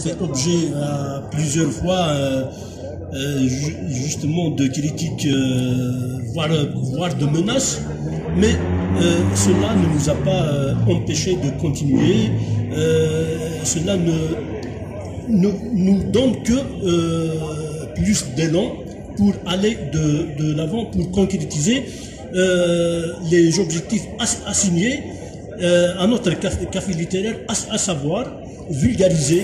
fait objet plusieurs fois justement de critiques, voire de menaces, mais cela ne nous a pas empêché de continuer. Cela nous donne que plus d'élan pour aller de l'avant, pour concrétiser les objectifs assignés à notre café littéraire, à savoir vulgariser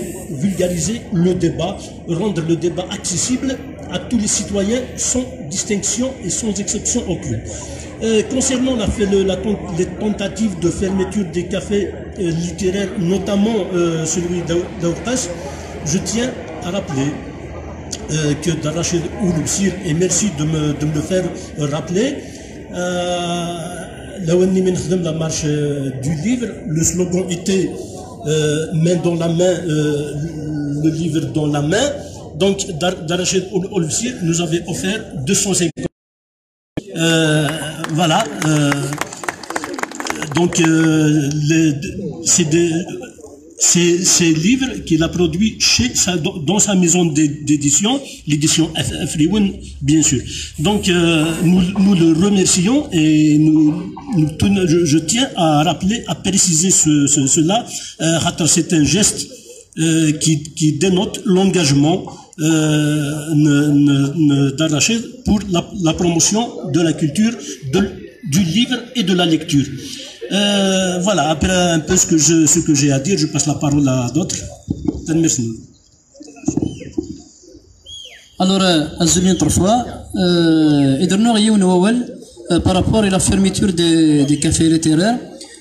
le débat, rendre le débat accessible à tous les citoyens sans distinction et sans exception aucune. Concernant les tentatives de fermeture des cafés littéraires, notamment celui d'Aoukas, je tiens à rappeler que Darachid Ouloubsir, et merci de me le faire rappeler, la marche du livre, le slogan était main dans la main, le livre dans la main. Donc Darachid Ouloubsir nous avait offert 250. Voilà. Donc ces livres qu'il a produits dans sa maison d'édition, l'édition Afriwen, bien sûr. Donc nous le remercions et je tiens à rappeler, à préciser cela. C'est un geste qui dénote l'engagement d'Arrachid pour la promotion de la culture, du livre et de la lecture. Voilà, après un peu ce que j'ai à dire, je passe la parole à d'autres. Merci. Alors, Azulien Trofoua, par rapport à la fermeture des cafés littéraires,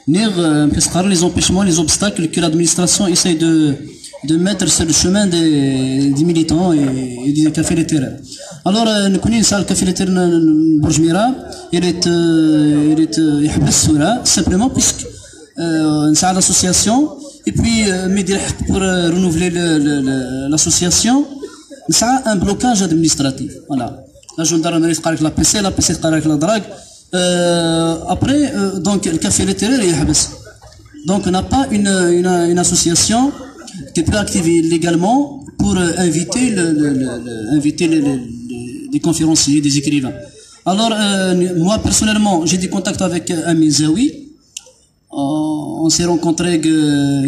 les empêchements, les obstacles que l'administration essaye de mettre sur le chemin des militants et des cafés littéraires. Alors, nous connaissons le café littéraire Bourjmira, il est simplement puisque c'est l'association, et puis pour renouveler l'association, c'est un blocage administratif. Voilà. La gendarmerie avec la PC avec la drague. Après, donc le café littéraire est habs. Donc on n'a pas une association qui peut activer légalement pour inviter des conférenciers, des écrivains. Alors moi personnellement j'ai des contacts avec Amin Zawi. On s'est rencontré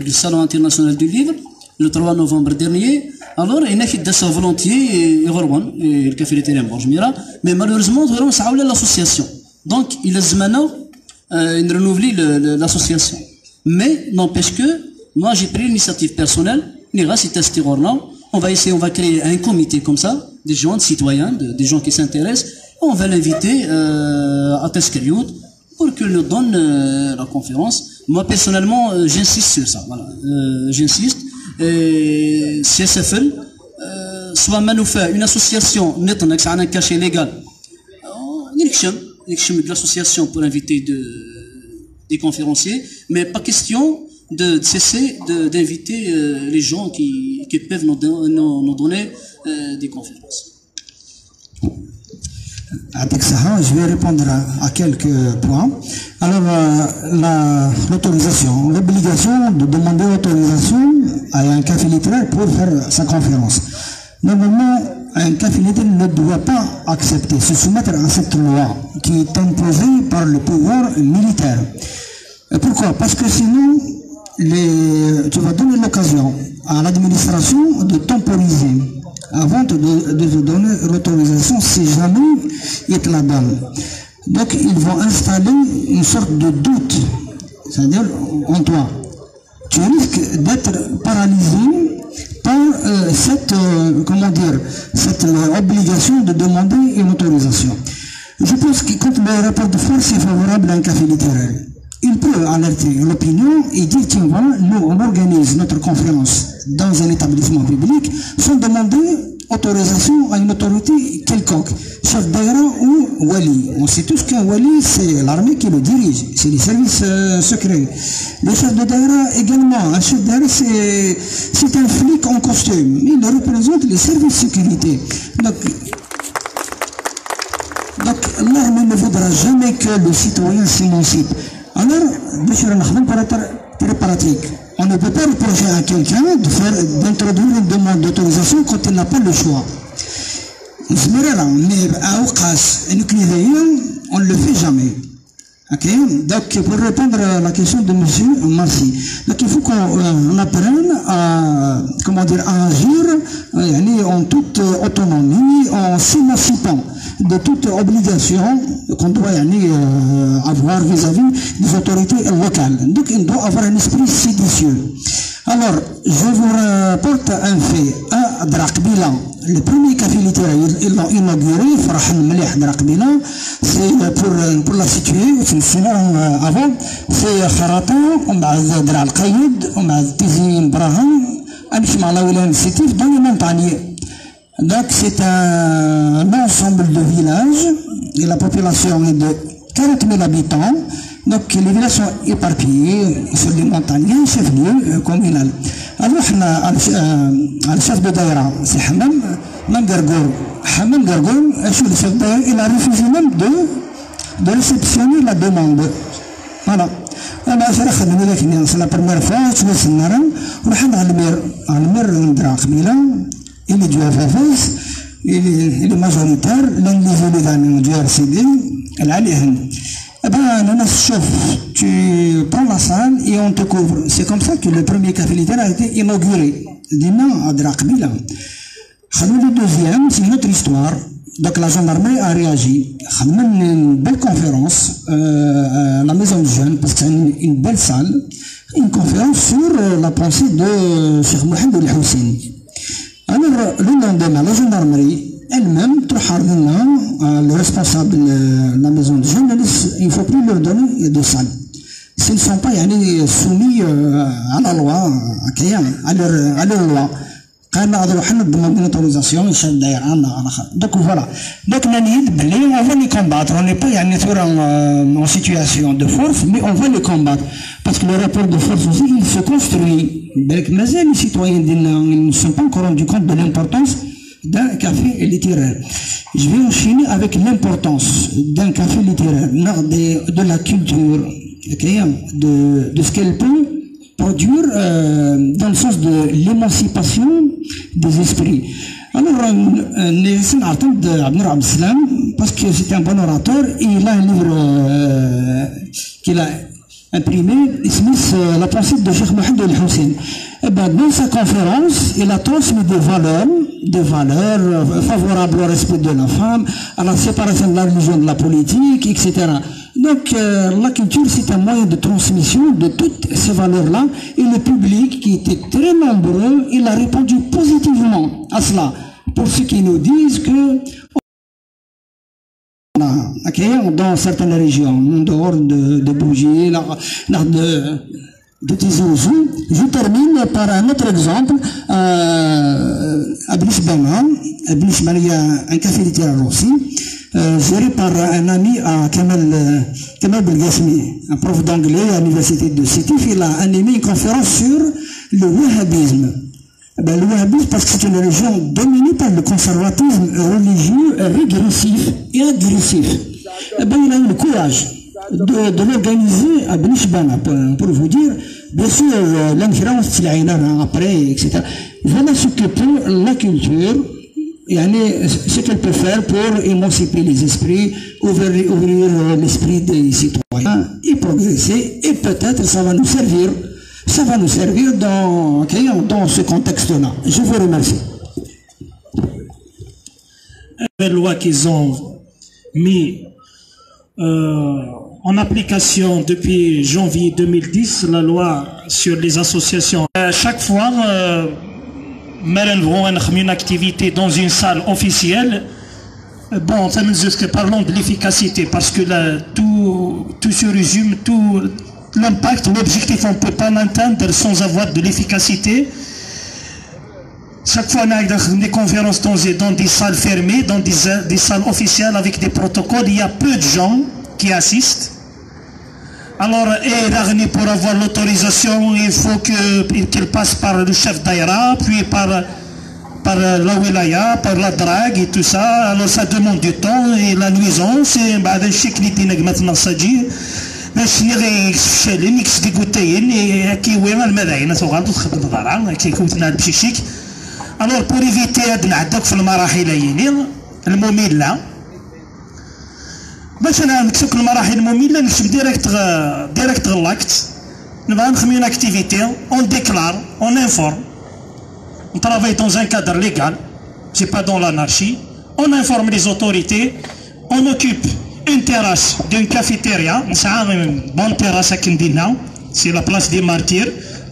au Salon international du livre le 3 novembre dernier. Alors il a fait volontiers et le café littéraire Bourjmira, mais malheureusement nous avons l'association. Donc il est maintenant de renouveler l'association. Mais n'empêche que moi j'ai pris l'initiative personnelle, on va essayer, on va créer un comité comme ça, des gens, des citoyens, des gens qui s'intéressent, on va l'inviter à Teskeriout pour qu'il nous donne la conférence. Moi personnellement j'insiste sur ça, voilà, j'insiste. CSFL, soit Manoufa, une association, net un cachet légal, de l'association pour inviter des conférenciers, mais pas question de cesser d'inviter les gens qui peuvent nous donner des conférences. Je vais répondre à quelques points. Alors, l'autorisation, l'obligation de demander l'autorisation à un café littéraire pour faire sa conférence. Normalement, un café littéraire ne doit pas accepter, se soumettre à cette loi qui est imposée par le pouvoir militaire. Pourquoi? Parce que sinon, tu vas donner l'occasion à l'administration de temporiser avant de donner l'autorisation si jamais il te la donne. Donc ils vont installer une sorte de doute, c'est-à-dire en toi. Tu risques d'être paralysé par cette obligation de demander une autorisation. Je pense que quand le rapport de force est favorable à un café littéraire, il peut alerter l'opinion et dire tiens voilà, nous on organise notre conférence dans un établissement public sans demander autorisation à une autorité quelconque, chef d'aira ou wali. On sait tous qu'un wali c'est l'armée qui le dirige, c'est les services secrets. Le chef de daïra également, un chef d'aira c'est un flic en costume, il représente les services de sécurité. Donc l'armée ne voudra jamais que le citoyen s'émancipe. Alors, pour être très pratique, on ne peut pas reprocher à quelqu'un d'introduire une demande d'autorisation quand il n'a pas le choix. Mais on ne le fait jamais. Okay. Donc, pour répondre à la question de M. Marcy, donc il faut qu'on apprenne à, comment dire, à agir en toute autonomie, en s'émancipant de toute obligation qu'on doit avoir vis-à-vis des autorités locales. Donc, il doit avoir un esprit séditieux. Alors, je vous rapporte un fait. À Drakbila, le premier café littéraire, ils l'ont inauguré, c'est pour la situer, sinon avant, c'est Kharata, on a Dra al-Qaïd, on a Tizin Braham, City, dans les montagnes. Donc, c'est un ensemble de villages, et la population est de 40 000 habitants. Donc, les villages sont éparpillés sur les montagnes, chef-lieu communal. Alors, le chef de Daïra, c'est Hamam Gargour. Hamam Gargour, le chef de Daïra, il a refusé même de réceptionner la demande. Voilà. C'est la première fois que je suis il est du FFS, il est majoritaire, l'un des élèves du RCD, elle a les eh bien, tu prends la salle et on te couvre. C'est comme ça que le premier café littéraire a été inauguré. Dina à Drakbila. Le deuxième, c'est une autre histoire. Donc la gendarmerie a réagi. Une belle conférence à la maison du jeune, parce que c'est une belle salle. Une conférence sur la pensée de Cheikh Mohamed El Husseini. Alors, le lendemain, la gendarmerie elle-même, le responsable de la maison de jeunes, il ne faut plus leur donner de salle. S'ils ne sont pas soumis à la loi, à leur loi. Donc voilà. Donc on va les combattre. On n'est pas en situation de force, mais on va les combattre. Parce que le rapport de force aussi, il se construit. Mais les citoyens ne se sont pas encore rendus compte de l'importance d'un café littéraire. Je vais enchaîner avec l'importance d'un café littéraire, de la culture, de ce qu'elle peut produire dans le sens de l'émancipation des esprits. Alors, parce que c'est un bon orateur, il a un livre qu'il a imprimé, Smith, la pensée de Cheikh Mohamed El Husseini. Dans sa conférence, il a transmis des valeurs favorables au respect de la femme, à la séparation de la religion de la politique, etc. Donc, la culture, c'est un moyen de transmission de toutes ces valeurs-là, et le public, qui était très nombreux, il a répondu positivement à cela. Pour ceux qui nous disent que dans certaines régions, en dehors de bougies, de Tizouzou. Je termine par un autre exemple. À Blisbane, il y a un café littéraire aussi, géré par un ami à Kamal Belgasmi, un prof d'anglais à l'université de Sétif. Il a animé une conférence sur le wahhabisme. Le wahhabisme, parce que c'est une religion dominée par le conservatisme religieux régressif et agressif. Il a eu le courage de l'organiser à Blisbane, pour vous dire, bien sûr, l'influence après, etc. Voilà ce que peut la culture, ce qu'elle peut faire pour émanciper les esprits, ouvrir l'esprit des citoyens et progresser, et peut-être ça va nous servir dans ce contexte-là. Je vous remercie. La loi qu'ils ont mis en application depuis janvier 2010, la loi sur les associations. Chaque fois, une activité dans une salle officielle, bon, parlons de l'efficacité, parce que là, tout se résume, tout l'impact, l'objectif, on ne peut pas l'atteindre sans avoir de l'efficacité. Chaque fois, on a des conférences dans des salles fermées, dans des salles officielles avec des protocoles, il y a peu de gens qui assistent. Alors, pour avoir l'autorisation, il faut qu'il passe par le chef d'aïra, puis par la wilaya, par la drague et tout ça. Alors, ça demande du temps et la nuisance. Et un chic qui maintenant s'agit. باش نغي فشالين نكس ديكوتاين كي وين المداين صغار تخدم دارا كي كوتنا بشيشيك الوغ بور ايفيتي هاد نعداك في المراحل الممله باش انا نكتب المراحل الممله نكتب ديريكت غلاكت نبغى نخمي اون اكتيفيتي اون ديكلار اون انفورم on travaille dans un cadre légal c'est pas dans l'anarchie on informe les autorités on occupe une terrasse d'une cafétéria une bonne terrasse à Kindina c'est la place des martyrs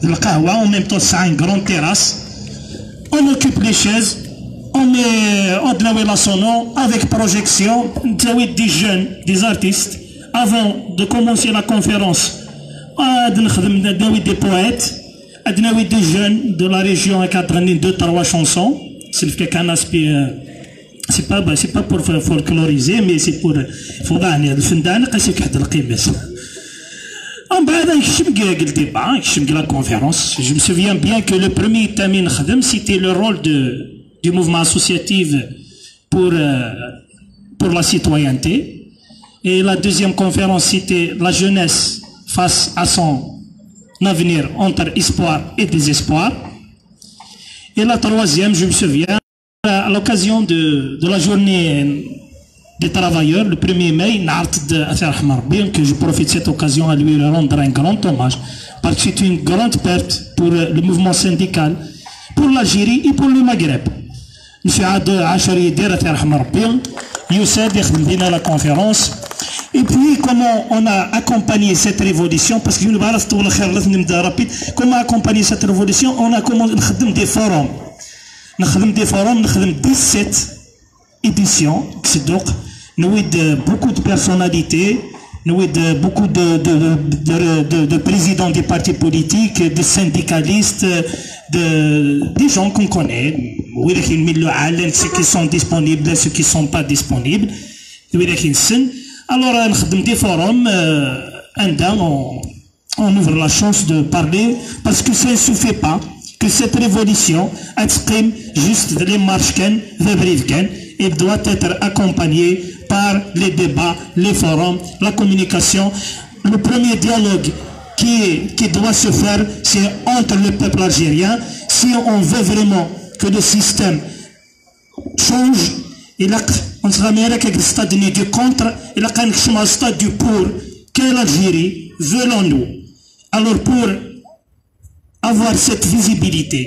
le kahwa en même temps c'est une grande terrasse on occupe les chaises on met la sono avec projection des jeunes des artistes avant de commencer la conférence des poètes des jeunes de la région à 2-3 chansons c'est pas pour folkloriser mais c'est pour فضعني الفندان قاسي واحد القيمه من بعد نكشف la conférence je me souviens bien que le premier tamin خدم c'était le rôle du mouvement associatif pour la citoyenneté et la deuxième conférence c'était la jeunesse face à son avenir entre espoir et désespoir. Et la troisième, je me souviens, à l'occasion de la journée des travailleurs, le 1er mai, bien que je profite de cette occasion à lui rendre un grand hommage, parce que c'est une grande perte pour le mouvement syndical, pour l'Algérie et pour le Maghreb. Monsieur Ade Achari Dera Youssef Yakhdina la conférence. Et puis, comment on a accompagné cette révolution, parce que je ne sais pas comment accompagner cette révolution, on a commencé des forums. Nous avons des forums, nous avons 17 éditions, donc nous avons beaucoup de personnalités, nous avons beaucoup de présidents des partis politiques, des syndicalistes, des gens qu'on connaît, ceux qui sont disponibles, ceux qui ne sont pas disponibles. Alors, on a des forums, on ouvre la chance de parler, parce que ça ne suffit pas que cette révolution exprime juste les marches et doit être accompagnée par les débats, les forums, la communication. Le premier dialogue qui doit se faire, c'est entre le peuple algérien. Si on veut vraiment que le système change, on sera meilleur avec le stade du contre et le stade du pour. Quelle Algérie voulons-nous? Alors pour avoir cette visibilité,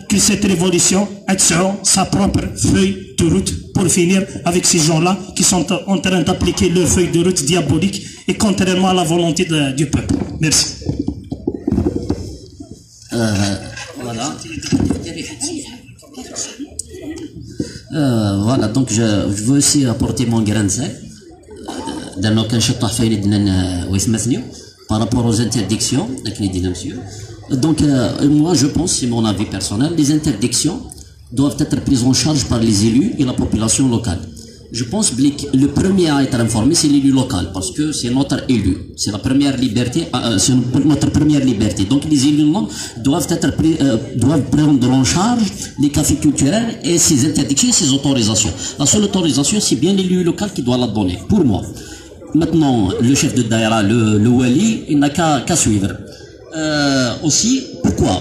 que cette révolution a sa propre feuille de route pour finir avec ces gens-là qui sont en train d'appliquer leur feuille de route diabolique et contrairement à la volonté du peuple. Merci. Voilà. Voilà, donc je veux aussi apporter mon grain de sel par rapport aux interdictions. Donc moi je pense, c'est mon avis personnel, les interdictions doivent être prises en charge par les élus et la population locale. Je pense que le premier à être informé, c'est l'élu local, parce que c'est notre élu, c'est la première liberté, c'est notre première liberté. Donc les élus doivent prendre en charge les cafés culturels et ces interdictions et ces autorisations. La seule autorisation, c'est bien l'élu local qui doit la donner, pour moi. Maintenant, le chef de Daïra, le Wali, il n'a qu'à suivre. Aussi, pourquoi?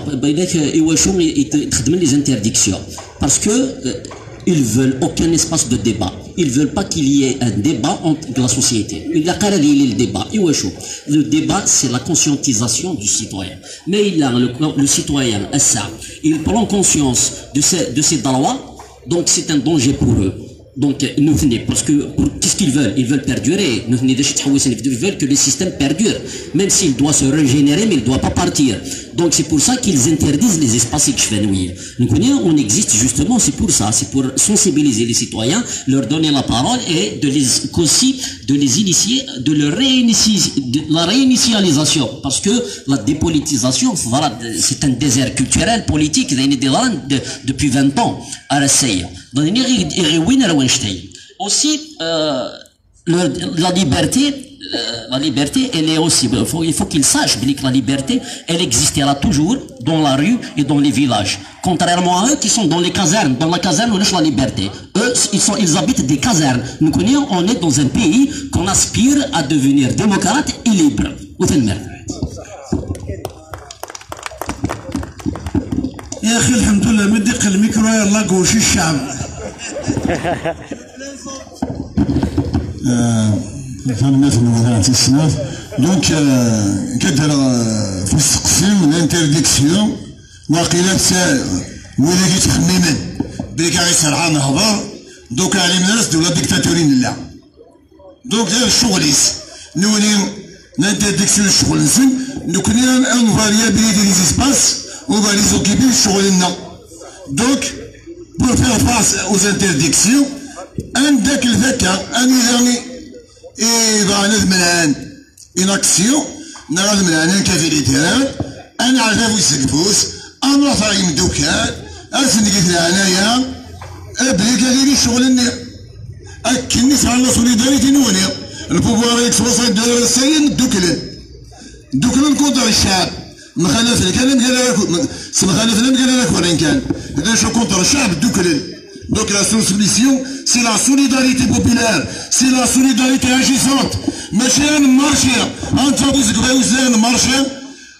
Les interdictions. Parce que ils veulent aucun espace de débat. Ils veulent pas qu'il y ait un débat entre la société. Il y a qu'à le débat. Le débat, c'est la conscientisation du citoyen. Mais le citoyen, il prend conscience de ces droits, donc c'est un danger pour eux. Donc, nous venons, parce que, qu'est-ce qu'ils veulent? Ils veulent perdurer. Ils veulent que le système perdure. Même s'il doit se régénérer, mais il ne doit pas partir. Donc, c'est pour ça qu'ils interdisent les espaces exfenouilles. On existe justement, c'est pour ça. C'est pour sensibiliser les citoyens, leur donner la parole et aussi de les initier, de la réinitialisation. Parce que la dépolitisation, voilà, c'est un désert culturel, politique, depuis 20 ans, à la CEI. Aussi, la liberté, elle est aussi, il faut qu'ils sachent que la liberté, elle existera toujours dans la rue et dans les villages. Contrairement à eux qui sont dans les casernes. Dans la caserne, on a la liberté. Eux, ils habitent des casernes. Nous connaissons, on est dans un pays qu'on aspire à devenir démocrate et libre. يا اخي الحمد لله من دق الميكرو يلا قوشي الشعب. فهمنا في الموضوع تسمى دونك كدر في السقسيم الانترديكسيون واقيلا ولا كي تخميمن بلي غير سرعه نهضر دوك على الناس دوله ديكتاتورين لا دونك الشغليس نولي نانترديكسيون الشغل نسن نكوني ان فاريابيليتي دي سباس on va les occuper شغلنا. Donc pour faire face aux interdictions عندك الذكاء اني إذا نذمن إن أكسيون نذمن أنا كفيليتير أنا عارف يسلفوس أنا طايم دوكان أسني قلت أنايا أبليك غير شغلني أكني على سوليداريتي نوني البوفوار يكسوس دولار السين دوكلن كونتر الشعب مخالف الكلام قال لك وين كان إذا شو كونتر الشعب دوكلن. Donc la solution, c'est la solidarité populaire, c'est la solidarité agissante. ماشي نمارشي انت بوزك باوزان نمارشي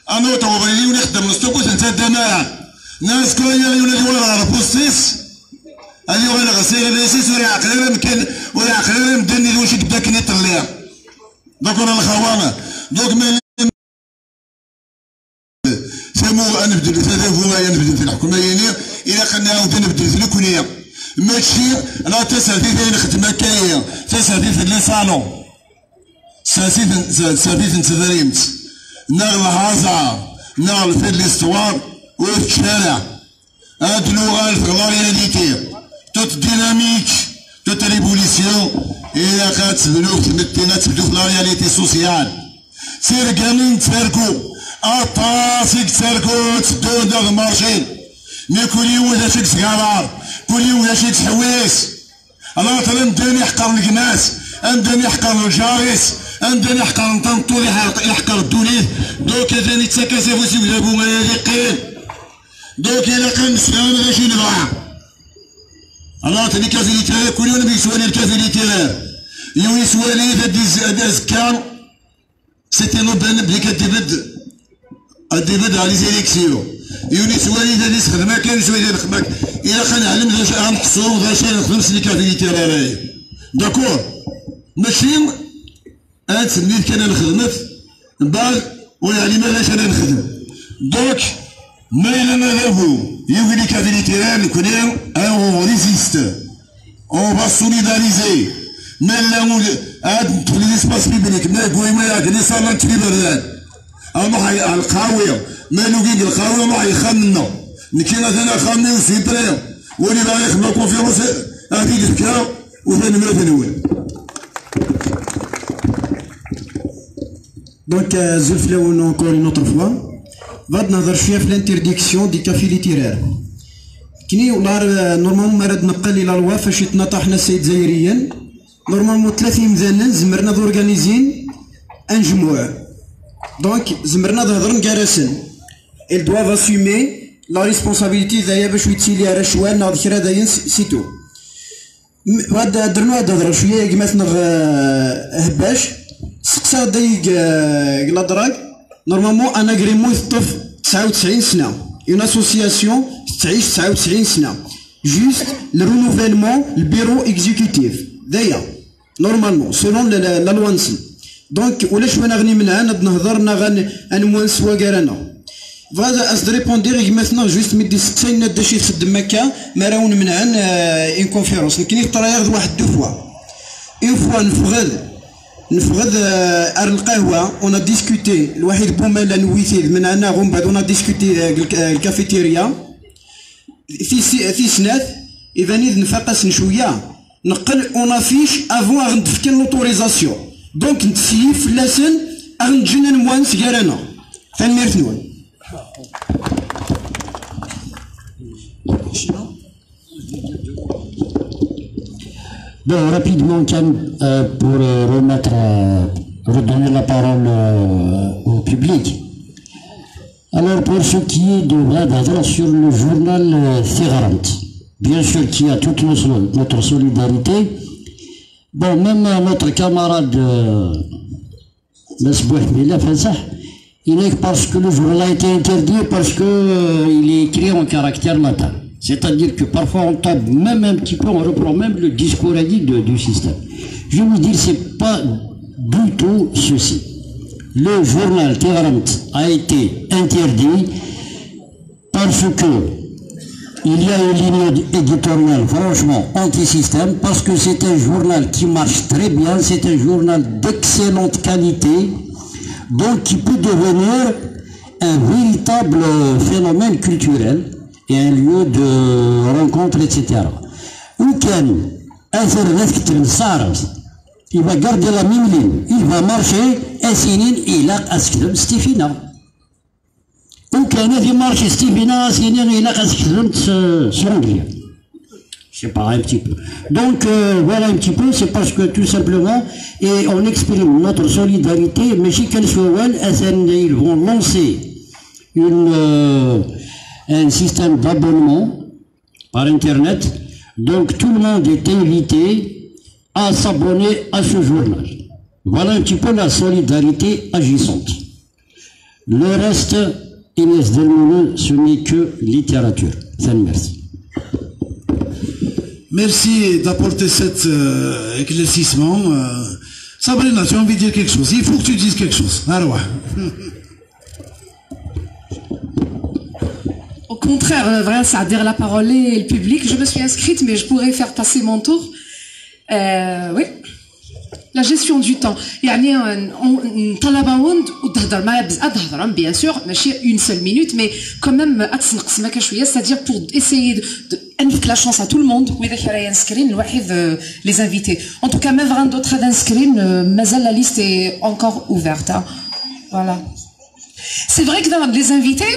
انا توبريلي ونخدم نستوكوس انت الدماء ناس كويا يولي ولا بوستيس هذه ولا غسيل ليسيس ولا عقلنا يمكن ولا عقلنا مدني واش قداك نطلع دوك انا الخوانه دوك ما سمو نبدل هذا هو نبدل في الحكومه يعني الى قلنا عاود نبدل في الكليه ماشي لا تسال في الخدمه كاينه تسال في لي صالون سافيت نتدريمت نار الهازار نار في ليستوار وفي الشارع هاد اللغه في لا رياليتي توت ديناميك توت ريفوليسيون الى كتبنو تمتنا تبدو في لا رياليتي سوسيال سير كاملين تفاركو اطاسيك تفاركو تبدو داغ مارشين مي كل يوم ولا شيك سكالار كل يوم ولا شيك حويس الله تعالى مداني يحقر الكناس مداني يحقر الجاريس عندنا يحقر نطنطو يحقر الدوليد دوك ثاني تسكاسا فوسي ولا بوما يقين دوك إلا كان نسلام غاشي نبغى الله تاني كافيليتير كل يوم بيسوالي الكافيليتير يوم يسوالي هاد الزكا سيتي نوبان بلي كدبد على لي زيليكسيون يوم يسوالي هاد الخدمة كان يسوالي الخدمة إلا كان نعلم واش غنحصرو غاشي نخدم سلي كافيليتير راهي داكور ماشي تسميت كان نخدمت من بعد ويعني مالاش انا نخدم دوك ما إلا نذهبو يولي لي كافيليتيران نكونيو اون ريزيست اون با سوليداريزي مالا عاد ندخل لي سباس بيبليك ما كوي ما ياك لي صالون تري بردان اما القاويه مالو كيك القاويه ما يخمنا نكينا انا خامي وسيبري ولي باغي يخدم كونفيرونس هذيك الفكره وثاني مرة ثاني. Donc, encore une autre fois, va نهضر شويه في l'interdiction des cafés littéraires. كني نورمالمون مراد نقل الى لوا فاش يتناطحنا السيد زايريا نورمالمون 30 مذنن زمرنا دورغانيزين ان جموع دونك زمرنا نهضر نكارسن ils doivent assumer la responsabilité دايا باش يتسيلي على شوال ناض كرا داين سيتو هاد درنا هاد الهضره شويه كيما نغ هباش سقسا دايق لاضراك نورمالمون ان اغريمون يطف 99 سنه اون اسوسياسيون تعيش 99 سنه جوست لو رونوفيلمون البيرو اكزيكوتيف دايا نورمالمون سولون لا لوا نسن دونك ولاش وانا غني منها نهضر نموانس واكارانا فهذا اس ريبوندير كيما جوست ميدي سقساينا دا شي تخدم هكا ما راون منها ان كونفيرونس كاين طرايغ واحد دو فوا اون فوا نفغد ار القهوه اون ديسكوتي الواحد بومالا نويثيد من انا غوم بعد اون ديسكوتي الكافيتيريا في سنات اذا نيد نفقس شويه نقل اون افيش افون غندفك لوتوريزاسيون دونك نتسيف لاسن غنجينا نموانس كارانا ثاني ثنون. Bon, rapidement, pour redonner la parole au public. Alors, pour ce qui est de Vadadra sur le journal Ferrand, bien sûr qu'il y a toute notre solidarité. Bon, même notre camarade Mesbouh Mila Fansah, Il est parce que le journal a été interdit, parce qu'il est écrit en caractère latin. C'est-à-dire que parfois on tape même un petit peu, on reprend même le discours du système. Je vais vous dire, c'est pas du tout ceci. Le journal Téhéran a été interdit parce que il y a une ligne éditoriale franchement anti-système, parce que c'est un journal qui marche très bien, c'est un journal d'excellente qualité, donc qui peut devenir un véritable phénomène culturel et un lieu de rencontre, etc. Il va garder la même ligne, il va marcher, il a ascrim Stéphina. وكان في مارشي ستيفينا سينير إلى خاصك سرونغليا. C'est pas un petit peu. Donc voilà un petit peu, c'est parce que tout simplement, et on exprime notre solidarité, mais chez Kelswell, ils vont lancer un système d'abonnement par Internet. Donc tout le monde est invité à s'abonner à ce journal. Voilà un petit peu la solidarité agissante. Le reste, Inès Delmoulin, ce n'est que littérature. Merci. Merci d'apporter cet éclaircissement. Sabrina, tu as envie de dire quelque chose? Il faut que tu dises quelque chose. Alors, au contraire, vraiment, ça a dire la parole et le public. Je me suis inscrite, mais je pourrais faire passer mon tour. Oui. La gestion du temps. يعني طلبة وند وتهضر معايا بزاف تهضر bien sûr ماشي une seule minute mais quand même أتنقص معاك شوية c'est-à-dire pour essayer de indiquer la chance à tout le monde وإذا كان راهي inscrire الواحد les invités. En tout cas même 20 d'autres d'inscrire مازال la liste est encore ouverte. Voilà. C'est vrai que dans les invités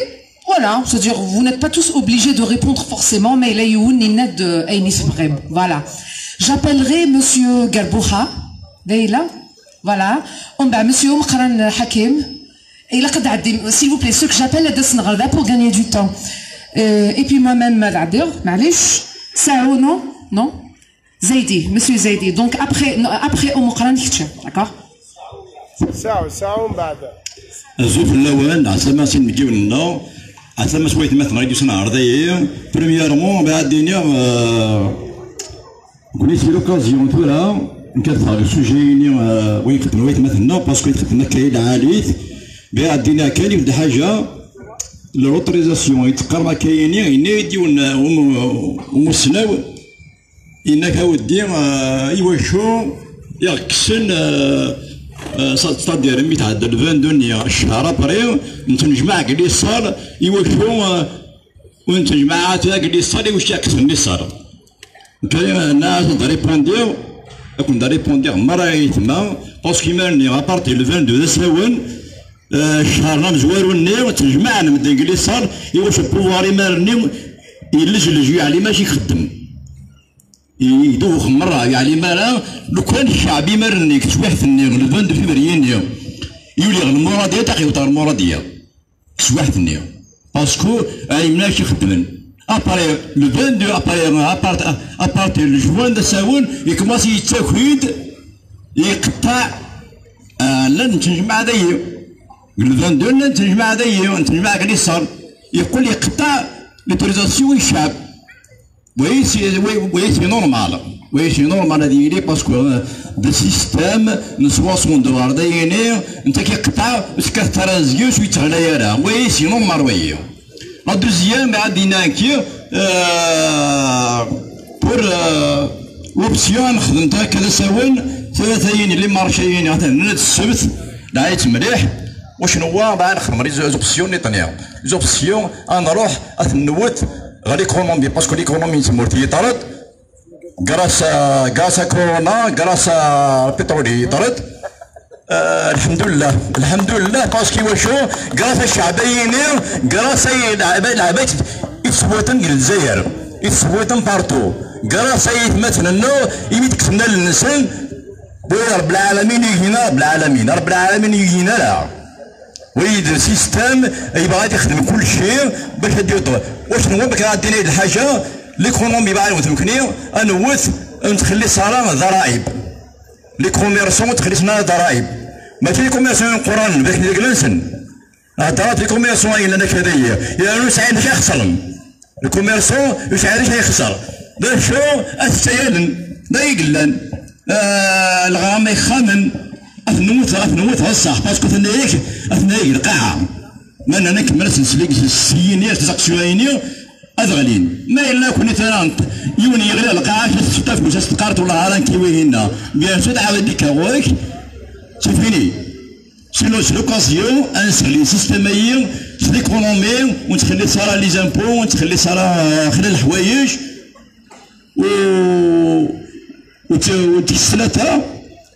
voilà, c'est-à-dire vous n'êtes pas tous obligés de répondre forcément mais là voilà. J'appellerai monsieur Garbouha Leïla, voilà. Monsieur Mkran Hakim. Et là, s'il vous plaît, ceux que j'appelle pour gagner du temps. Et puis moi-même, Malish, Sao, non? Non? Zaidi, monsieur Zaidi. Donc après Mkran, d'accord? Sao, bad. الزوف الأول عسما سين مجيب لنا عسما شوية مثلا غادي يصنع عرضية بريميرمون بعد الدنيا كوني سي لوكازيون تولا نكثر السوجيني وين كتبنا مثلنا باسكو كتبنا كاين عاليت بها الدنيا كاين يبدا حاجه لوتوريزاسيون يتقر ما كاينين يناديو ومسناو انك اودي يوشو يغكسن صدير ميتعدى 22 الشهر ابري نتنجمع كلي صار يوشو ونتنجمع كلي صار واش يكثر اللي صار كاين الناس ريبونديو كنت ريبوندير مرة يتما باسكو مالني ابارتي لو 22 ساون الشهر مزوار وني تنجمعنا من اللي صار يواش البوفوار مالني يلجلج يعني ماشي يخدم يدوخ مرة يعني مالا لو كان الشعبي مالني كتواحثني لو 22 فبراير يولي المرادية تاعي وطار المرادية كتواحثني باسكو اي مناش يخدمن Après le 22, à partir du juin de Saoun, il commence à يتاكد يقطع لن نتنجمع ذي le 22 لن نتنجمع ذي ونتنجمع كلي صار يقول يقطع لوتوريزاسيون الشعب ويسي نورمال ويسي نورمال هذه يلي باسكو دو سيستيم نسواسون دوار دايني انت كيقطع وسكثر زيوس ويتغلى يراه ويسي نورمال ويا. La deuxième, pour l'option, كذا سوين ثلاثين اللي مارشيين مثلا السبت دعيت مليح وشنو هو بعد نخدم ليزوبسيون اللي طنيا ليزوبسيون انا نروح نوت غادي كولومبي باسكو ليكونومي تمورتي طرد غراس كورونا غراس البترولي طرد الحمد لله باسكو وشو غراس الشعبيين غراس العباد يتسوتن الجزائر يتسوتن بارتو غراس مثلا نو يميت كتبنا للنسان رب العالمين يجينا رب العالمين يجينا لا ويد السيستم يبغى يخدم كل شيء باش يدير واش هو بك غادي الحاجه ليكونومي باغي وتمكني انوث نتخلي صالة ضرائب لي كوميرسون تخلي صنا ضرائب ماشي لي كوميرسون القران باش ندير لنسن هضرات الكوميرسون إلا أنا كذايا إلا سعيد يخسر الكوميرسون يسعد يخسر دا شو السيالن دا يقلن الغرام يخمم أثنوت هالصح باسكو ثنايك القاعة ما أنا نكمل سنسليك السينير تسقسيويني أذغلين ما إلا كوني ثرانت يوني يغلى القاعة تستف مش استقارت ولا هاران كيويهنا بيان سود عاود ديك هواك شوفيني سي لوكاسيون انسخلي سيستيميين سي ديكونومي ونتخلي صرا لي زامبو ونتخلي صرا خلال الحوايج وتسلاتها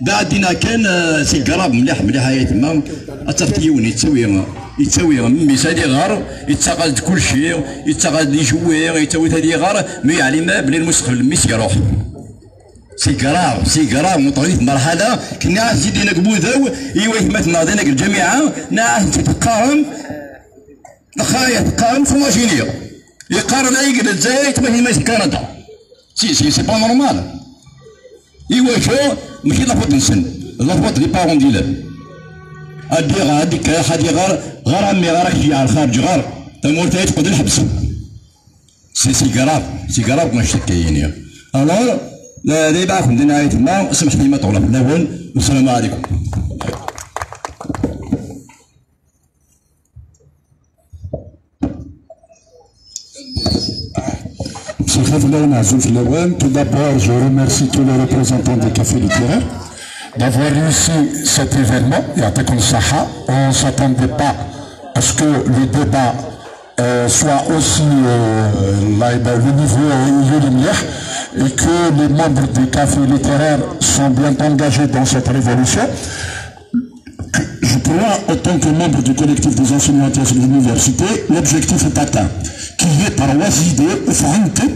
بعدنا كان سي قراب مليح هاي تما التفتيون يتسوي مي سادي غار يتساقد كل شيء يتساقد يشوي يتسوي هادي غار مي علينا بلي المستقبل ميس يروح سي قراب مطريف مرحله كنا زيدينا كبوذاو ايوا مثلا دينا الجامعه ناس تتقارن الخايا تقارن في ماشينيه يقارن اي قد زايت ما كندا سي با نورمال ايوا شو ماشي لافوت نسن لافوت لي بارون ديالها هاديك هادي غار عمي غار كي على الخارج غار تمورتها تقدر نحبس سي قراب ماشي كاين الوغ لا بعكم دينا عيط ما سمحني ما طولة في الاول والسلام عليكم. Tout d'abord, je remercie tous les représentants des cafés littéraires d'avoir réussi cet événement. On ne s'attendait pas à ce que le débat soit aussi le niveau et que les membres des cafés littéraires sont bien engagés dans cette révolution. Je crois, en tant que membre du collectif des enseignants de l'université, l'objectif est atteint, qui est par Wazidé ou Franket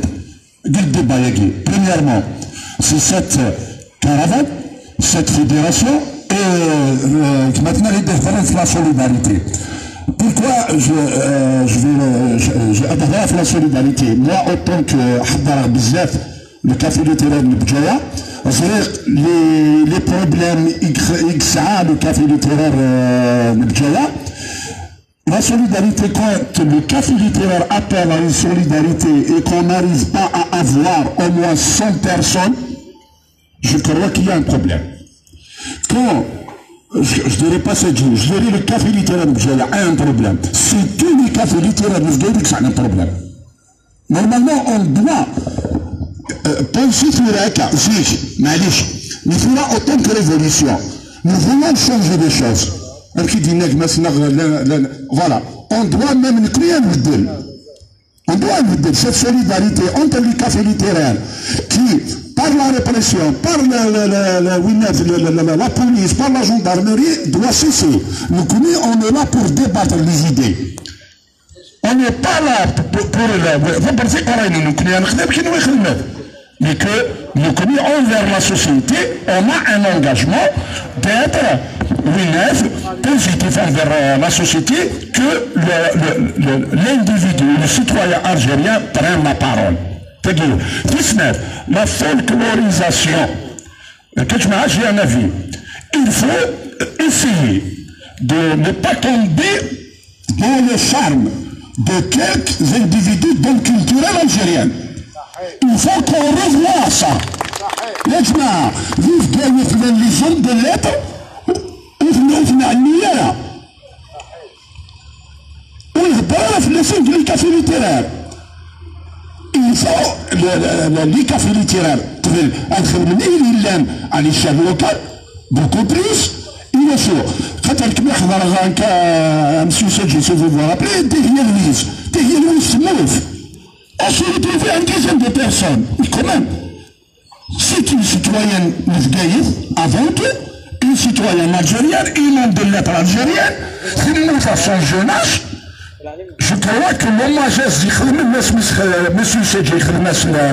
Gildebayagi. Premièrement, c'est cette caravane, cette fédération, et maintenant les différences de la solidarité. Pourquoi j'ai adhéré à la solidarité? Moi, en tant que Haddar Bizet, le café littéraire de Bdjaya, les problèmes XA, le café littéraire de Bdjaya, la solidarité, quand le café littéraire appelle à une solidarité et qu'on n'arrive pas à avoir au moins 100 personnes, je crois qu'il y a un problème. Quand, je ne dirais pas 7 jours, je dirais le café littéraire de Bdjaya a un problème. C'est tous les cafés littéraires de Bdjaya qui ont un problème. Normalement, on doit penser sur la carte, mais il faudra autant que révolution. Nous voulons changer des choses. Voilà, on doit même créer un modèle. On doit modèle cette solidarité entre les cafés littéraires qui, par la répression, par la police, par la gendarmerie, doit cesser. Nous, on est là pour débattre les idées. On n'est pas là mais que nous, envers la société, on a un engagement d'être positif envers la société, que l'individu, le citoyen algérien prenne la parole. C'est-à-dire, la folklorisation, j'ai un avis, il faut essayer de ne pas tomber dans le charme de quelques individus d'un culturel algérien. Il faut qu'on revoie ça. Laisse-moi, vive les gens de lettres, les cafés littéraires. Il faut les cafés littéraires, à l'échelle locale, beaucoup plus. Il faut. Quand quelqu'un monsieur Sedji, si vous vous rappelez, Louise, on se retrouvait une dizaine de personnes. Mais quand même, c'est une citoyenne mafgaïf avant tout, une citoyenne algérienne, une homme de lettres algérienne, c'est une à son jeune âge. Je crois que l'hommage de monsieur Sedji,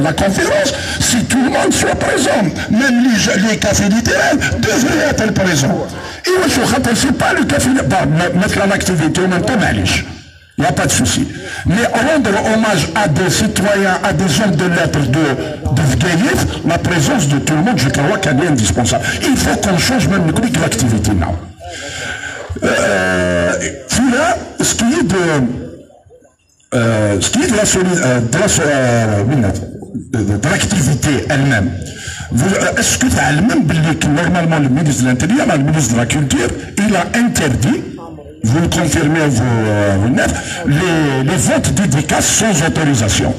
la conférence, si tout le monde soit présent, même les cafés littéraires devraient être présents. Et je ne sais pas le café littéraire, mettre en activité en même temps, il n'y a pas de souci. Mais rendre hommage à des citoyens, à des hommes de lettres de Vgaïf, la présence de tout le monde, je crois qu'elle est indispensable. Il faut qu'on change même l'activité. ce qui est de l'activité elle-même. Est-ce que normalement le ministre de l'Intérieur, le ministre de la Culture, il a interdit, vous le confirmez, les votes dédicaces sans autorisation?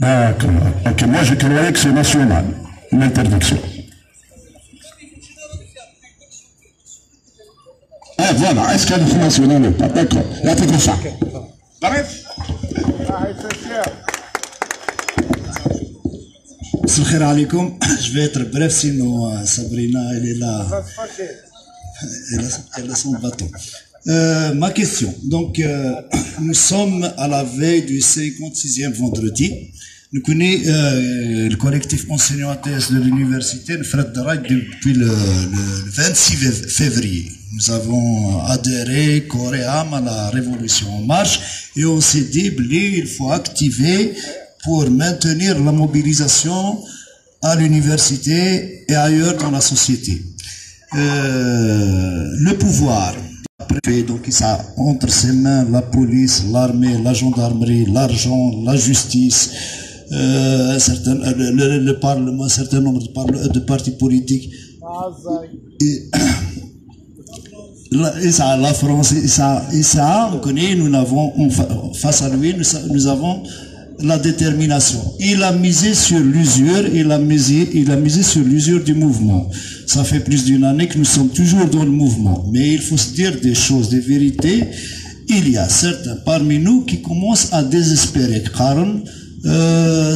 D'accord. Ok, moi je croyais que c'est national, l'interdiction. Ah voilà, est-ce qu'elle est nationale ou pas? D'accord, là t'es comme ça. Bref. Salam alaikum. Je vais être bref, sinon Sabrina, elle est là. Elle a son bâton. Ma question. Donc, nous sommes à la veille du 56e vendredi. Nous connaissons le collectif enseignant ATS de l'université, le Fred de Raïk, depuis le 26 février. Nous avons adhéré coréam à la Révolution en marche et on s'est dit, il faut activer pour maintenir la mobilisation à l'université et ailleurs dans la société. Le pouvoir, donc ça a entre ses mains la police, l'armée, la gendarmerie, l'argent, la justice, le Parlement, un certain nombre de partis politiques. Et ça, la France, et ça, on connaît, nous avons, face à lui, nous avons la détermination. Il a misé sur l'usure, il a misé sur l'usure du mouvement. Ça fait plus d'une année que nous sommes toujours dans le mouvement. Mais il faut se dire des choses, des vérités. Il y a certains parmi nous qui commencent à désespérer.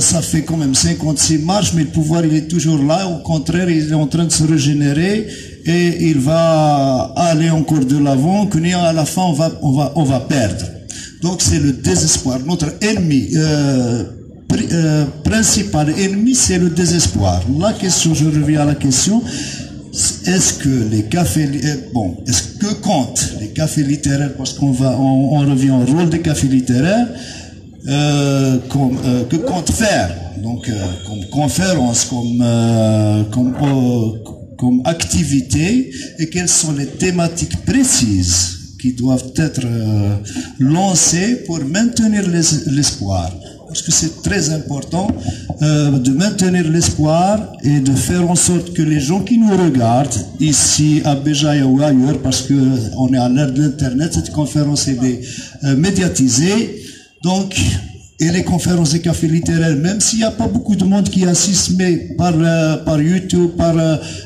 Ça fait quand même 56 marches, mais le pouvoir il est toujours là. Au contraire, il est en train de se régénérer et il va aller encore de l'avant. À la fin, on va perdre. Donc c'est le désespoir. Notre ennemi principal ennemi, c'est le désespoir. La question, je reviens à la question. Est-ce que les cafés, est-ce que comptent les cafés littéraires, parce qu'on revient au rôle des cafés littéraires, que compte faire, donc comme conférence, comme activité, et quelles sont les thématiques précises qui doivent être lancées pour maintenir l'espoir. Parce que c'est très important de maintenir l'espoir et de faire en sorte que les gens qui nous regardent, ici à Béjaïa ou ailleurs, parce qu'on est à l'ère de l'Internet, cette conférence est médiatisée, donc, et les conférences des cafés littéraires, même s'il n'y a pas beaucoup de monde qui assiste, mais par YouTube, par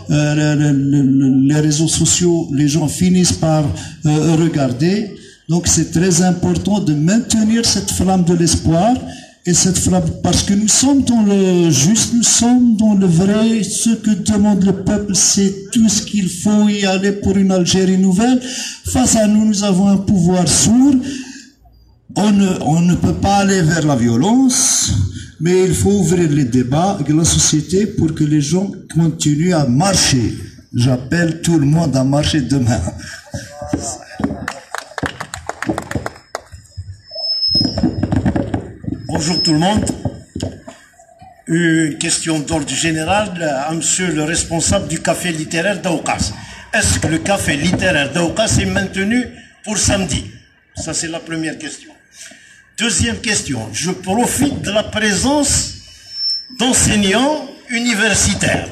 les réseaux sociaux, les gens finissent par regarder. Donc c'est très important de maintenir cette flamme de l'espoir, et cette flamme, parce que nous sommes dans le juste, nous sommes dans le vrai. Ce que demande le peuple, c'est tout ce qu'il faut y aller pour une Algérie nouvelle. Face à nous, nous avons un pouvoir sourd. On ne peut pas aller vers la violence, mais il faut ouvrir les débats avec la société pour que les gens continuent à marcher. J'appelle tout le monde à marcher demain. Bonjour tout le monde. Une question d'ordre général à monsieur le responsable du café littéraire d'Aoukas. Est-ce que le café littéraire d'Aoukas est maintenu pour samedi? Ça, c'est la première question. Deuxième question. Je profite de la présence d'enseignants universitaires.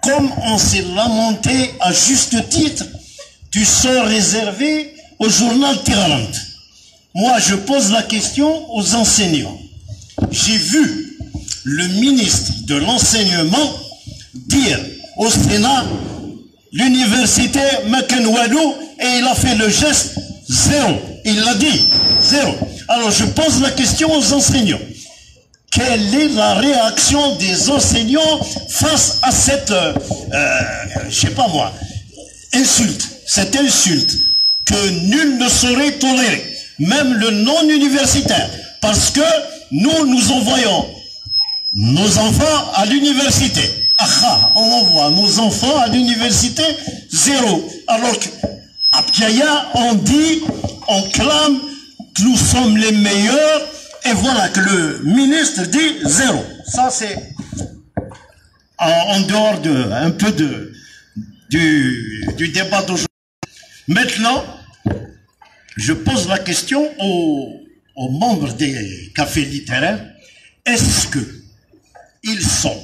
Comme on s'est lamenté à juste titre du sort réservé au journal Tirant. Moi, je pose la question aux enseignants. J'ai vu le ministre de l'enseignement dire au Sénat l'université Makenwalou, et il a fait le geste zéro. Il l'a dit, zéro. Alors je pose la question aux enseignants. Quelle est la réaction des enseignants face à cette, je sais pas moi, insulte, cette insulte que nul ne saurait tolérer, même le non-universitaire, parce que nous envoyons nos enfants à l'université. On envoie nos enfants à l'université, zéro. Alors qu'à Piaya, on dit, on clame que nous sommes les meilleurs, et voilà que le ministre dit zéro. Ça c'est... en dehors un peu du débat d'aujourd'hui. Maintenant, je pose la question aux membres des cafés littéraires. Est-ce qu'ils sont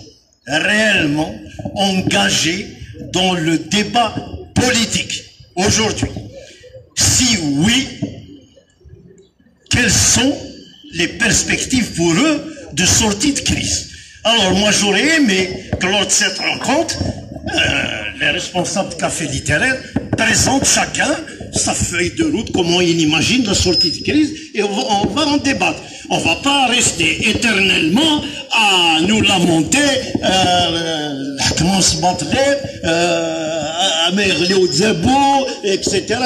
réellement engagés dans le débat politique aujourd'hui? Si oui, quelles sont les perspectives pour eux de sortie de crise? Alors moi j'aurais aimé que lors de cette rencontre, les responsables de cafés littéraires présentent chacun sa feuille de route, comment il imagine la sortie de crise, et on va en débattre. On ne va pas rester éternellement à nous lamenter, etc.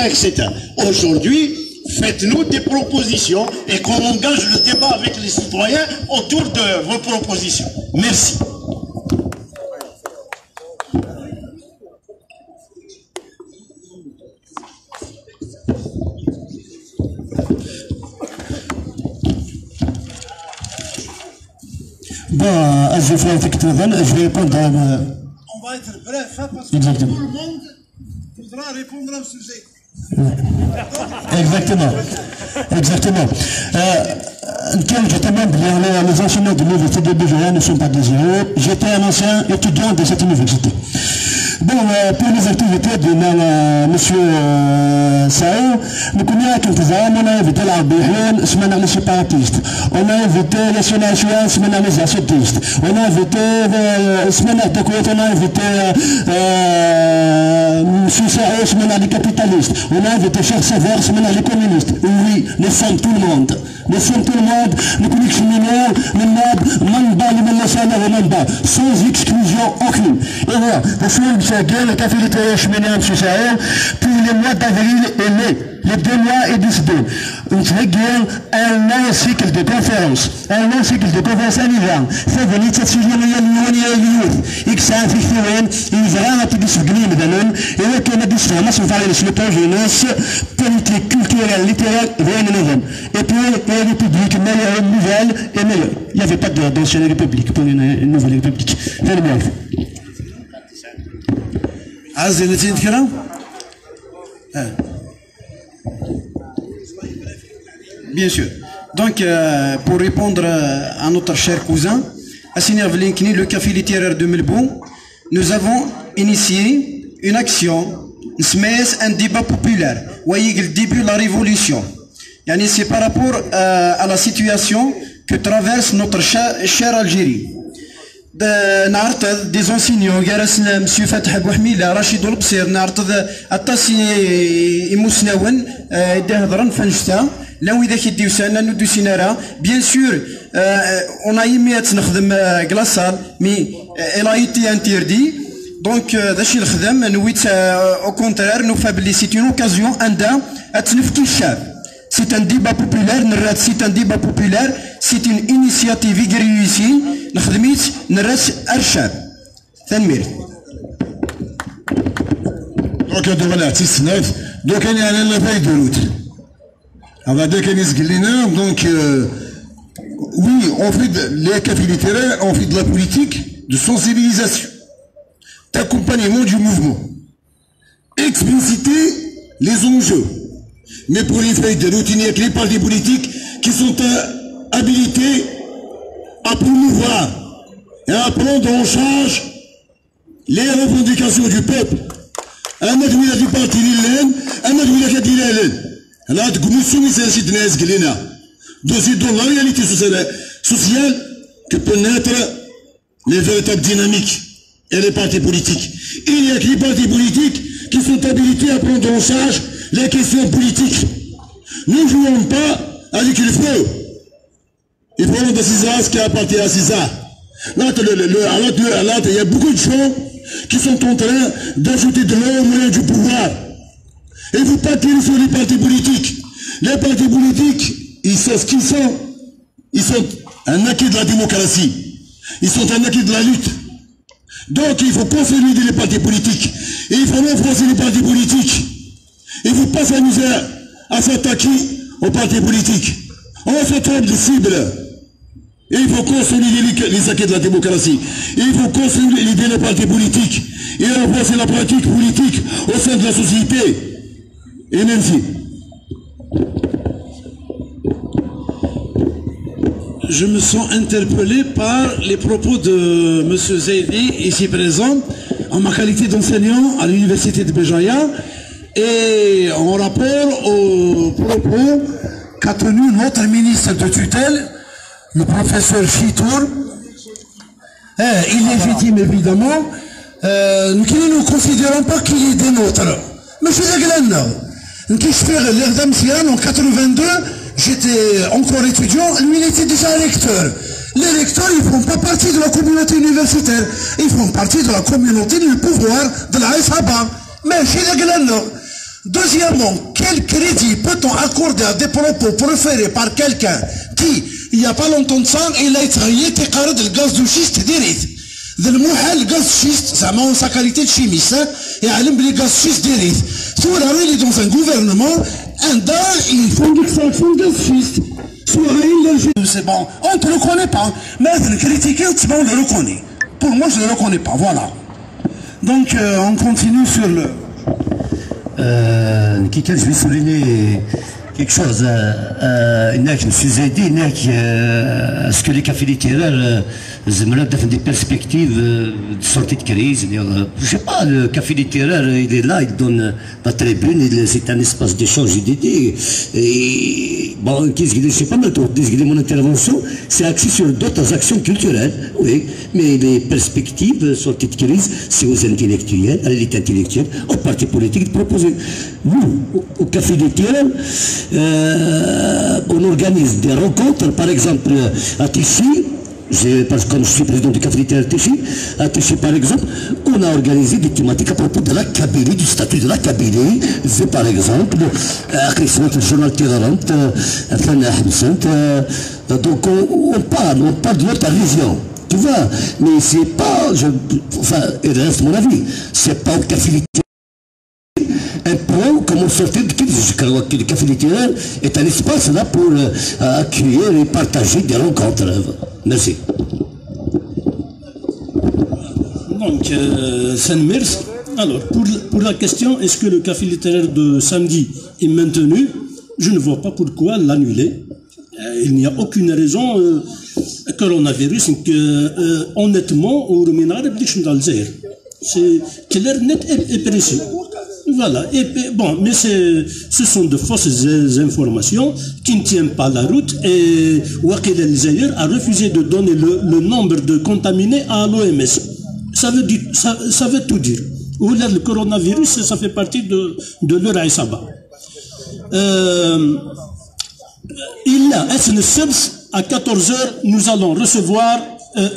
Aujourd'hui, faites-nous des propositions et qu'on engage le débat avec les citoyens autour de vos propositions. Merci. Bon, je vais répondre à... On va être bref, hein, parce que tout le monde voudra répondre à un sujet. Exactement. J'étais membre, les enseignants de l'université de BGA ne sont pas désirés. J'étais un ancien étudiant de cette université. Bon, pour les activités de M. Sao, nous connaissons on a invité l'Arbéen, semaine les séparatistes. On a invité les Sénatiens, semaine les ascétistes. On a invité, semaine de quoi on a invité M. Sao, semaine les capitalistes. On a invité Cher Sévère, semaine les communistes. Oui, nous sommes tout le monde. Nous sommes tout le monde, nous connaissons les modes, Mamba, les Mélissana, les Mamba, sans exclusion aucune. Et voilà, le café littéraire cheminée à M. Sahel, puis les mois d'avril et mai, les 2 mois et 10 jours. On regarde un long cycle de conférences, à l'hiver. Ça veut dire que c'est une X1 il va à tout ce gris de l'homme, et là, qu'on a dit ça, on va aller sur le plan jeunesse, politique, culturelle, littéraire, rien de nouveau. Et puis, la République, meilleure, nouvelle et meilleure. Il n'y avait pas d'ancienne République pour une nouvelle République. Très bien. Bien sûr. Donc, pour répondre à notre cher cousin, Assiner Vlinkni, le café littéraire de Melbourne, nous avons initié une action, un débat populaire, voyez le début de la révolution. C'est par rapport à la situation que traverse notre chère Algérie. نعرض des enseignants جالسنا مسيو فتح بوحميلة رشيد القصير نعرض الطاسي يموسناون هضرن فنجتا لو إذا كيديو سانا ندو سينارا بيان سور on a aimé نخدم كلاصال مي elle a été interdit donc داش نخدم نويت au contraire nous فابلي c'est une occasion عندها تنفكي الشعب. C'est un débat populaire, c'est un débat populaire, c'est une initiative réussie. نخدميت نراس أرشاد. ثانمير. Donc devant l'artiste neuf, donc il y a la veille de route. Alors dès qu'il y donc oui, on fait les cafés littéraires, on fait de la politique de sensibilisation, d'accompagnement du mouvement, expliciter les enjeux. Mais pour les feuilles de route, il n'y a que les partis politiques qui sont habilités à promouvoir et à prendre en charge les revendications du peuple. Un admirateur du parti Lillen, un admirateur du Lillen. Là, nous sommes ici dans la réalité sociale que peut naître les véritables dynamiques et les partis politiques. Il n'y a que les partis politiques qui sont habilités à prendre en charge les questions politiques. Nous ne jouons pas avec le feu. Il faut rendre César ce qui appartient à César. Là, il y a beaucoup de gens qui sont en train d'ajouter de l'eau au moyen du pouvoir. Et vous pas tirer sur les partis politiques. Les partis politiques, ils savent ce qu'ils sont. Ils sont un acquis de la démocratie. Ils sont un acquis de la lutte. Donc il faut consolider les partis politiques. Et il faut renforcer les partis politiques. Il ne faut pas s'amuser à s'attaquer aux partis politiques. On se trompe de cible. Et il faut consolider les acquis de la démocratie. Et il faut consolider les partis politiques. Et renforcer la pratique politique au sein de la société. Et merci. Je me sens interpellé par les propos de M. Zaidi, ici présent, en ma qualité d'enseignant à l'université de Béjaïa, et en rapport aux propos qu'a tenu notre ministre de tutelle, le professeur Chitour, illégitime évidemment, qui ne nous considérons pas qu'il est des nôtres. Mais je suis en 82, j'étais encore étudiant, lui il était déjà recteur. Les recteurs, ils ne font pas partie de la communauté universitaire, ils font partie de la communauté du pouvoir de la SABA. Mais je suis deuxièmement, quel crédit peut-on accorder à des propos préférés par quelqu'un qui, il n'y a pas longtemps de ça, il a étraillé le gaz de schiste direct. ذا المحال الغاز شيست زعما sa qualité de chimiste يعلم بلي غاز شيست ديريت سوا راني dans un gouvernement عندها il faut l'extraction de gaz schiste c'est bon on ne le connaît pas mais le critiquer c'est bon on le reconnaît pour moi je ne le reconnais pas voilà donc on continue sur le je vais souligner quelque chose. Je me suis dit est-ce que les cafés littéraires ont des perspectives de sortie de crise. Je ne sais pas, le café littéraire, il est là, il donne la tribune, c'est un espace d'échange d'idées. Bon, je ne sais pas, mais mon intervention, c'est axé sur d'autres actions culturelles, oui, mais les perspectives de sortie de crise, c'est aux intellectuels, à l'élite intellectuelle, aux partis politiques de proposer. Nous, au café littéraire, on organise des rencontres, par exemple à Tichy, parce que comme je suis président du café littéraire à Tichy par exemple, on a organisé des thématiques à propos de la Kabylie, du statut de la Kabylie. C'est par exemple, le journal Tirarant, donc on parle de notre religion. Tu vois, mais c'est pas, enfin, il reste mon avis, c'est pas au café littéraire. Un point, comment sortir de crise. Je crois que le café littéraire est un espace là pour accueillir et partager des rencontres. Merci. Donc, alors, pour la question, est-ce que le café littéraire de samedi est maintenu? Je ne vois pas pourquoi l'annuler. Il n'y a aucune raison. Coronavirus, honnêtement, au Ruminare, c'est clair, net et précis. Voilà, et bon, mais ce sont de fausses informations qui ne tiennent pas la route et Waqil El-Zahir a refusé de donner le nombre de contaminés à l'OMS. Ça veut tout dire. Le coronavirus, ça fait partie de leur Aïsaba. Il y a à 14h, nous allons recevoir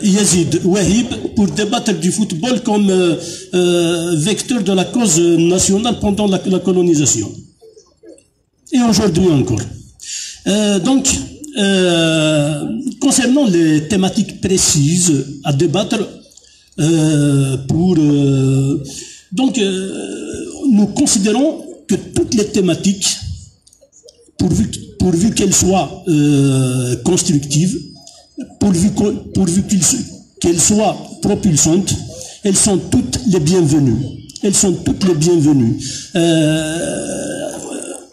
Yazid Wahib pour débattre du football comme vecteur de la cause nationale pendant la colonisation. Et aujourd'hui encore. Donc, concernant les thématiques précises à débattre, donc nous considérons que toutes les thématiques, pourvu qu'elles soient constructives, pourvu qu'elles soient propulsantes, elles sont toutes les bienvenues. Elles sont toutes les bienvenues.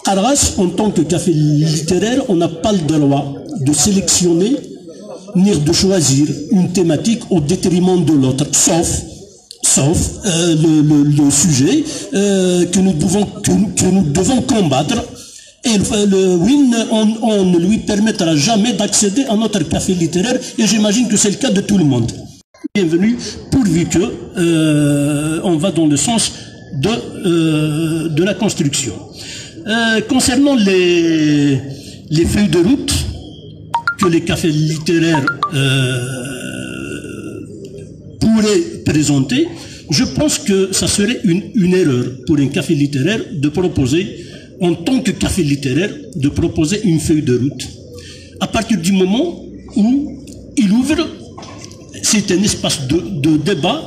Arras, en tant que café littéraire, on n'a pas le droit de sélectionner ni de choisir une thématique au détriment de l'autre, sauf le sujet que nous devons combattre. Et le WIN, on ne lui permettra jamais d'accéder à notre café littéraire, et j'imagine que c'est le cas de tout le monde. Bienvenue, pourvu que on va dans le sens de la construction. Concernant les feuilles de route que les cafés littéraires pourraient présenter, je pense que ça serait une erreur pour un café littéraire de proposer, en tant que café littéraire, de proposer une feuille de route. À partir du moment où il ouvre, c'est un espace de débat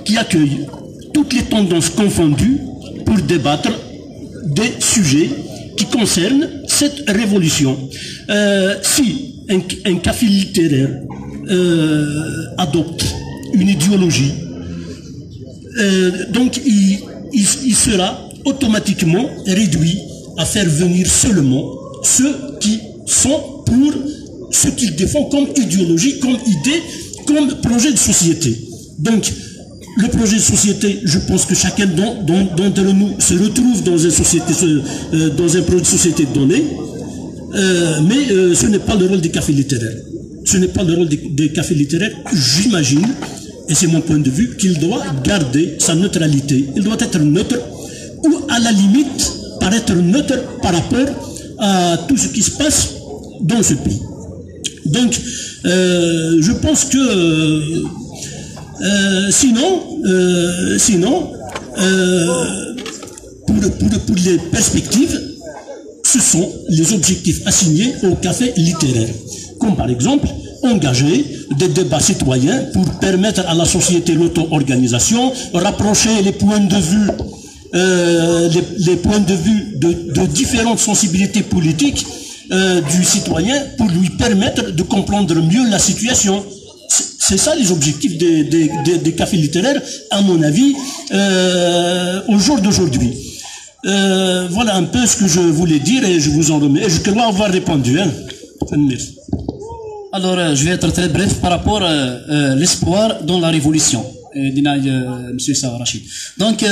qui accueille toutes les tendances confondues pour débattre des sujets qui concernent cette révolution, si un café littéraire adopte une idéologie, donc il sera automatiquement réduit à faire venir seulement ceux qui sont pour ce qu'ils défendent comme idéologie, comme idée, comme projet de société. Donc, le projet de société, je pense que chacun d'entre nous se retrouve dans un projet de société donné, mais ce n'est pas le rôle des cafés littéraires. Ce n'est pas le rôle des cafés littéraires, j'imagine, et c'est mon point de vue, qu'il doit garder sa neutralité. Il doit être neutre, ou à la limite, paraître neutre par rapport à tout ce qui se passe dans ce pays. Donc, je pense que sinon, pour les perspectives, ce sont les objectifs assignés au café littéraire. Comme par exemple, engager des débats citoyens pour permettre à la société l'auto-organisation, rapprocher les points de vue, de différentes sensibilités politiques du citoyen pour lui permettre de comprendre mieux la situation. C'est ça les objectifs des cafés littéraires, à mon avis, au jour d'aujourd'hui. Voilà un peu ce que je voulais dire et je vous en remets. Et je crois avoir répondu. Hein. Merci. Alors, je vais être très bref par rapport à l'espoir dans la révolution. Monsieur Sarah Rachid. Donc,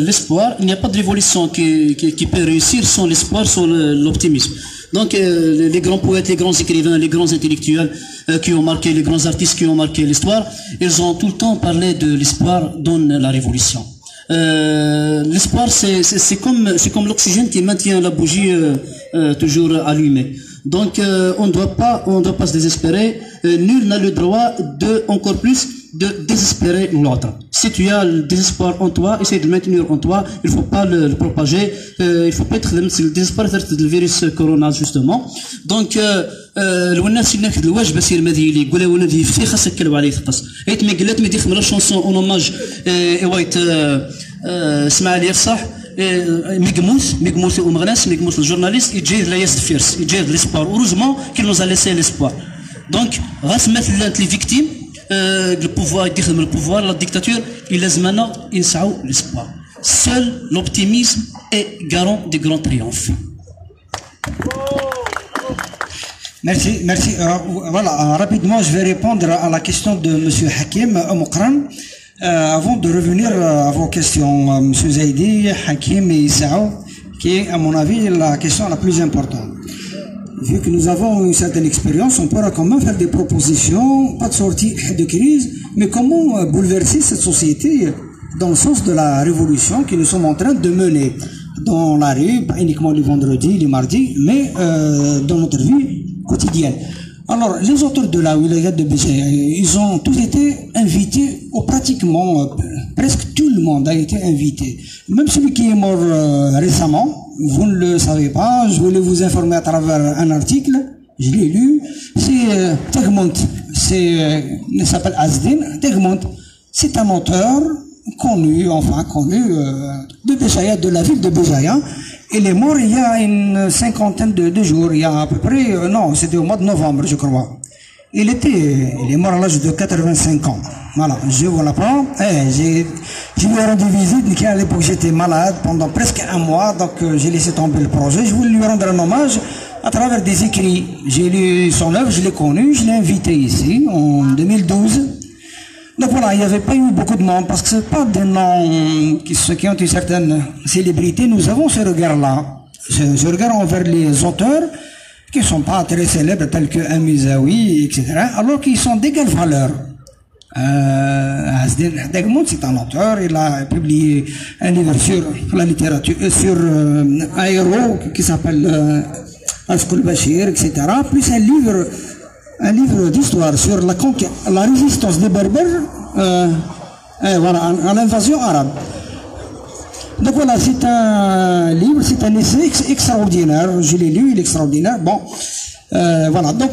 l'espoir, il n'y a pas de révolution qui peut réussir sans l'espoir, sans l'optimisme. Donc, les grands poètes, les grands écrivains, les grands intellectuels qui ont marqué, les grands artistes qui ont marqué l'histoire, ils ont tout le temps parlé de l'espoir dans la révolution. L'espoir, c'est comme l'oxygène qui maintient la bougie toujours allumée. Donc, on ne doit pas se désespérer. Nul n'a le droit encore plus de désespérer l'autre. Si tu as le désespoir en toi, essaye de le maintenir en toi. Il ne faut pas le propager. Il ne faut pas être le désespoir du virus corona justement. Donc, الناس اللي ناخذ الواجب سير ماذي اللي يقولها ولدي في خاصك كلب عليه تقص ايت ما قلت ما ديخ من الشونسون اون اوماج ايوايت اسمع لي صح ميغموس ومغناس ميغموس الجورناليست يجي لا يستفيرس يجي ليسبوار اوروزمون كي نوز ليسي ليسبوار دونك غاس مثلا لي فيكتيم البوفوار يدخل من البوفوار لا ديكتاتور لازمنا ينسعوا ليسبوار seul l'optimisme est garant des grands triomphes. Merci, merci. Voilà, rapidement, je vais répondre à la question de M. Hakim Moukran. Avant de revenir à vos questions, M. Zaidi, Hakim et Isao, qui est, à mon avis, la question la plus importante. Vu que nous avons une certaine expérience, on pourra quand même faire des propositions, pas de sortie de crise, mais comment bouleverser cette société dans le sens de la révolution que nous sommes en train de mener dans la rue, pas uniquement les vendredis, les mardis, mais dans notre vie quotidienne. Alors, les auteurs de la wilaya de Béjaïa, ils ont tous été invités, ou pratiquement, presque tout le monde a été invité. Même celui qui est mort récemment, vous ne le savez pas, je voulais vous informer à travers un article, je l'ai lu, c'est Tegmont, il s'appelle Azdin, Tegmont, c'est un auteur connu de Béjaïa, de la ville de Béjaïa. Il est mort il y a une cinquantaine de jours, il y a à peu près, non, c'était au mois de novembre, je crois. Il est mort à l'âge de 85 ans. Voilà, je vous l'apprends. Je lui ai rendu visite, à l'époque j'étais malade pendant presque un mois, donc j'ai laissé tomber le projet. Je voulais lui rendre un hommage à travers des écrits. J'ai lu son œuvre, je l'ai connu, je l'ai invité ici en 2012. Donc voilà, il n'y avait pas eu beaucoup de monde, parce que ce n'est pas des noms qui ont une certaine célébrité. Nous avons ce regard-là, ce regard envers les auteurs qui ne sont pas très célèbres, tels que Amizaoui, etc., alors qu'ils sont d'égale valeur. Degmont, c'est un auteur, il a publié un livre sur la littérature, sur un héros qui s'appelle Asqul Bashir, etc., plus un livre d'histoire sur la résistance des Berbères à l'invasion arabe. Donc voilà, c'est un livre, c'est un essai extraordinaire. Je l'ai lu, il est extraordinaire. Bon, voilà, donc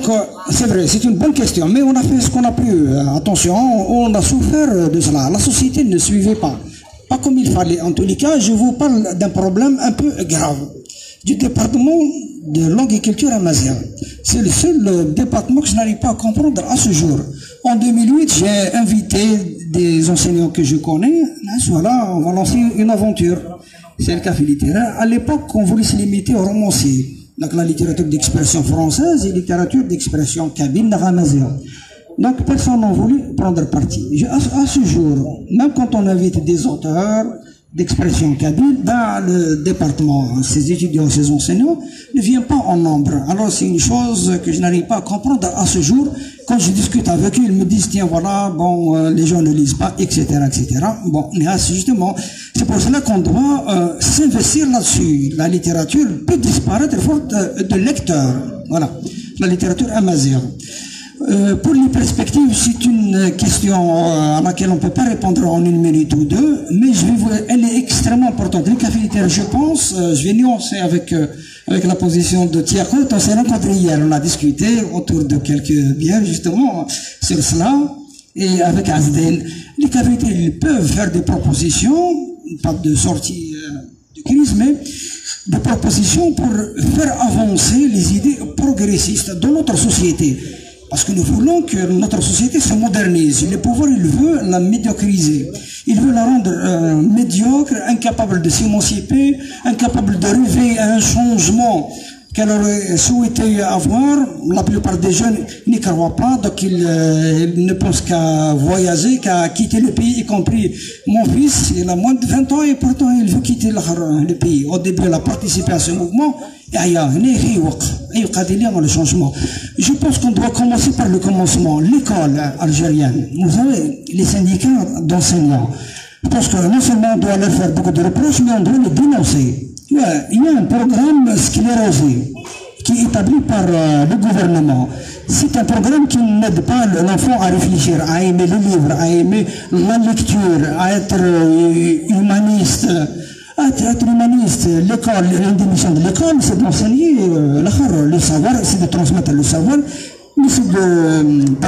c'est vrai, c'est une bonne question, mais on a fait ce qu'on a pu. Attention, on a souffert de cela. La société ne suivait pas comme il fallait. En tous les cas, je vous parle d'un problème un peu grave. Du département de langue et culture amazigh. C'est le seul département que je n'arrive pas à comprendre à ce jour. En 2008, j'ai invité des enseignants que je connais. Voilà, on va lancer une aventure. C'est le café littéraire. À l'époque, on voulait se limiter au romancier. Donc la littérature d'expression française et la littérature d'expression kabyle amazigh. Donc personne n'a voulu prendre parti. À ce jour, même quand on invite des auteurs d'expression kabyle dans le département, ces étudiants, ces enseignants ne viennent pas en nombre. Alors c'est une chose que je n'arrive pas à comprendre à ce jour. Quand je discute avec eux, ils me disent tiens voilà, bon, les gens ne lisent pas, etc., etc. Bon, justement, c'est pour cela qu'on doit s'investir là-dessus. La littérature peut disparaître faute de lecteurs. Voilà, la littérature amazigh. Pour les perspectives, c'est une question à laquelle on ne peut pas répondre en une minute ou deux, mais elle est extrêmement importante. Les cafés littéraires, je pense, je vais nuancer avec la position de Thiago. On s'est rencontrés hier, on a discuté autour de quelques biens justement sur cela, et avec Azdel. Les cafés littéraires, ils peuvent faire des propositions, pas de sortie de crise, mais des propositions pour faire avancer les idées progressistes dans notre société. Parce que nous voulons que notre société se modernise. Le pouvoir, il veut la médiocriser. Il veut la rendre médiocre, incapable de s'émanciper, incapable de rêver à un changement qu'elle aurait souhaité avoir. La plupart des jeunes n'y croient pas, donc ils ne pensent qu'à voyager, qu'à quitter le pays, y compris mon fils. Il a moins de 20 ans et pourtant il veut quitter le pays. Au début, il a participé à ce mouvement. Le changement. Je pense qu'on doit commencer par le commencement, l'école algérienne. Vous savez, les syndicats d'enseignants. Je pense que non seulement on doit leur faire beaucoup de reproches, mais on doit les dénoncer. Il y a un programme sclérosé qui est établi par le gouvernement. C'est un programme qui n'aide pas l'enfant à réfléchir, à aimer les livres, à aimer la lecture, à être humaniste. Être humaniste, l'école, l'une des missions de l'école, c'est d'enseigner le savoir, c'est de transmettre le savoir, mais c'est de